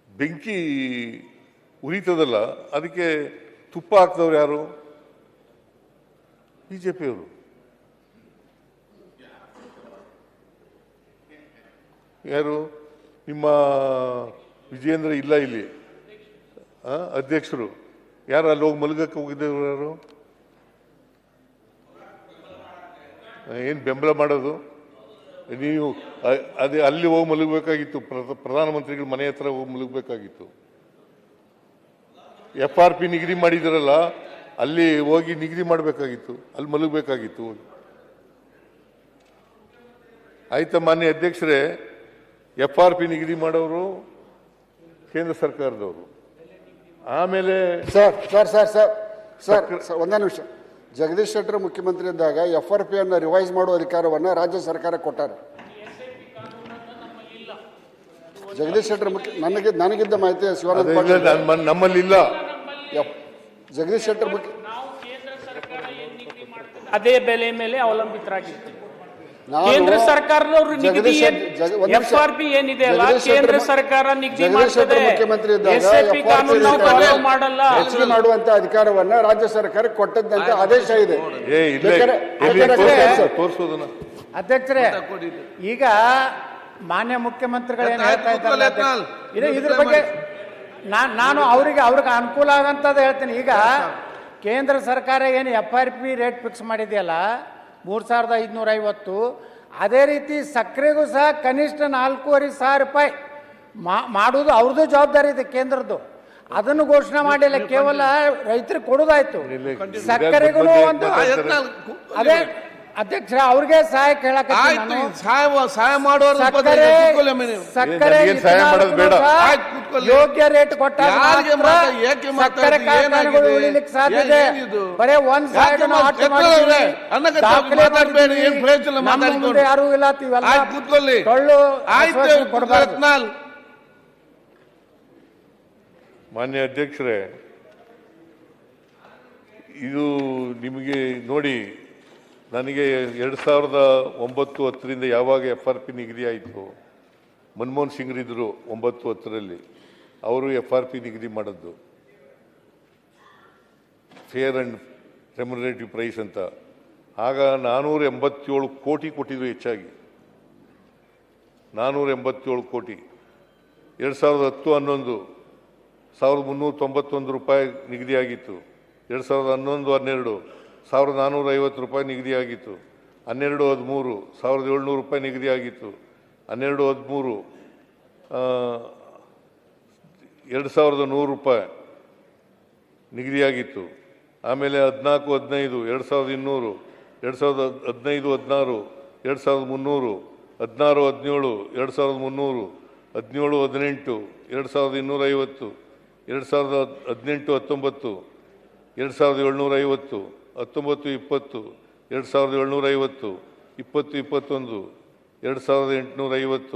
ಬೆಂಕಿ ಉರಿತದಲ್ಲ, ಅದಕ್ಕೆ ತುಪ್ಪ ಹಾಕ್ದವ್ರು ಯಾರು? ಬಿಜೆಪಿಯವರು. ಯಾರು? ನಿಮ್ಮ ವಿಜಯೇಂದ್ರ ಇಲ್ಲ ಇಲ್ಲಿ, ಅಧ್ಯಕ್ಷರು ಯಾರು? ಅಲ್ಲಿ ಹೋಗಿ ಮಲಗಕ್ಕೆ ಹೋಗಿದ್ದವರು ಯಾರು? ಏನು ಬೆಂಬಲ ಮಾಡೋದು? ನೀವು ಅದೇ ಅಲ್ಲಿ ಹೋಗಿ ಮಲಗಬೇಕಾಗಿತ್ತು, ಪ್ರಧಾನಮಂತ್ರಿಗಳ ಮನೆ ಹತ್ರ ಹೋಗಿ ಮಲಗಬೇಕಾಗಿತ್ತು. FRP ನಿಗದಿ ಮಾಡಿದಾರಲ್ಲ, ಅಲ್ಲಿ ಹೋಗಿ ನಿಗದಿ ಮಾಡಬೇಕಾಗಿತ್ತು, ಅಲ್ಲಿ ಮಲಗಬೇಕಾಗಿತ್ತು. ಆಯ್ತಾ ಮಾನ್ಯ ಅಧ್ಯಕ್ಷರೇ? FRP ನಿಗದಿ ಮಾಡೋರು ಕೇಂದ್ರ ಸರ್ಕಾರದವರು. ಆಮೇಲೆ ಸರ್ ಒಂದೇ ನಿಮಿಷ. ಜಗದೀಶ್ ಶೆಟ್ಟರ್ ಮುಖ್ಯಮಂತ್ರಿ ಇದ್ದಾಗ FRP ಅನ್ನು ರಿವೈಸ್ ಮಾಡುವ ಅಧಿಕಾರವನ್ನು ರಾಜ್ಯ ಸರ್ಕಾರ ಕೊಟ್ಟಾರೆ. ಜಗದೀಶ್ ಶೆಟ್ಟರ್ ನನಗಿದ್ದ ಮಾಹಿತಿ ಶಿವಾನಂದ ನಮ್ಮಲ್ಲಿಲ್ಲ. ಜಗದೀಶ್ ಶೆಟ್ಟರ್ ಅದೇ ಬೆಲೆ ಮೇಲೆ ಅವಲಂಬಿತರಾಗಿರ್ತೀವಿ. ಕೇಂದ್ರ ಸರ್ಕಾರದವರು ನಿಗದಿ FRP ಏನಿದೆ ಅಲ್ಲ, ಕೇಂದ್ರ ಸರ್ಕಾರ ನಿಗದಿ ಮಾಡ್ತದೆ. SAP ಕಾನೂನು ಫಾಲೋ ಮಾಡಲ್ಲ. ಮಾಡುವಂತ ಅಧಿಕಾರವನ್ನ ರಾಜ್ಯ ಸರ್ಕಾರ ಕೊಟ್ಟದ್ದಂತ ಆದೇಶ ಇದೆ. ಅಧ್ಯಕ್ಷರೇ, ಈಗ ಮಾನ್ಯ ಮುಖ್ಯಮಂತ್ರಿಗಳು ಏನ್ ಹೇಳ್ತಾ ಇದ್ದಾರೆ ಇದ್ರ ಬಗ್ಗೆ ನಾನು ಅವ್ರಿಗೆ ಅನುಕೂಲ ಆಗಂತದ್ದು ಹೇಳ್ತೀನಿ. ಈಗ ಕೇಂದ್ರ ಸರ್ಕಾರ ಏನು FRP ರೇಟ್ ಫಿಕ್ಸ್ ಮಾಡಿದೆಯಲ್ಲ 3,550, ಅದೇ ರೀತಿ ಸಕ್ಕರೆಗೂ ಸಹ ಕನಿಷ್ಠ 4,500 ರೂಪಾಯಿ ಮಾಡೋದು ಅವ್ರದ್ದು ಜವಾಬ್ದಾರಿ ಇದೆ ಕೇಂದ್ರದ್ದು. ಅದನ್ನು ಘೋಷಣೆ ಮಾಡಿಲ್ಲ, ಕೇವಲ ರೈತರಿಗೆ ಕೊಡೋದಾಯ್ತು. ಸಕ್ಕರೆಗೂ ಒಂದು ಅದೇ ಅಧ್ಯಕ್ಷರ ಅವ್ರಿಗೆ ಸಹಾಯ ಕೇಳಕ್ಕೆ ಸಕ್ಕರೆ ಯೋಗ್ಯ ರೇಟ್ ಕೊಟ್ಟಾಗ ಸಕ್ಕರೆ ಕಾರ್ಖಾನೆಗಳು ಉಳಿಲಿಕ್ಕೆ ಸಾಧ್ಯ ಇದೆ. ಬರೇ ಒಂದ್ ಸೈಡ್ ಮುಂದೆ ಯಾರು ಇಲ್ಲ, ಟೊಳ್ಳು ಕೊಡಬಾರ್ದು. ಮಾನ್ಯ ಅಧ್ಯಕ್ಷರೇ, ಇದು ನಿಮಗೆ ನೋಡಿ, ನನಗೆ 2009-10ರಿಂದ ಯಾವಾಗ FRP ನಿಗದಿ ಆಯಿತು, ಮನಮೋಹನ್ ಸಿಂಗ್ರಿದ್ರು 9-10ರಲ್ಲಿ, ಅವರು FRP ನಿಗದಿ ಮಾಡಿದ್ದು ಫೇರ್ ಆ್ಯಂಡ್ ರೆಮ್ಯುನರೇಟಿವ್ ಪ್ರೈಸ್ ಅಂತ. ಆಗ 487 ಕೋಟಿ ಕೊಟ್ಟಿದ್ರು, ಹೆಚ್ಚಾಗಿ 487 ಕೋಟಿ. 2010-11 1,391 ರೂಪಾಯಿ ನಿಗದಿಯಾಗಿತ್ತು. 2011-12 1,450 ರೂಪಾಯಿ ನಿಗದಿಯಾಗಿತ್ತು. 12-13 1,700 ರೂಪಾಯಿ ನಿಗದಿಯಾಗಿತ್ತು. 12-13 2,100 ರೂಪಾಯಿ ನಿಗದಿಯಾಗಿತ್ತು. ಆಮೇಲೆ 14-15 2,200, 2015-16 2,300, 16-17 2,300, 17-18 2,250, 2018-19 2,750, 19-20 2,750, 20-21 2,850.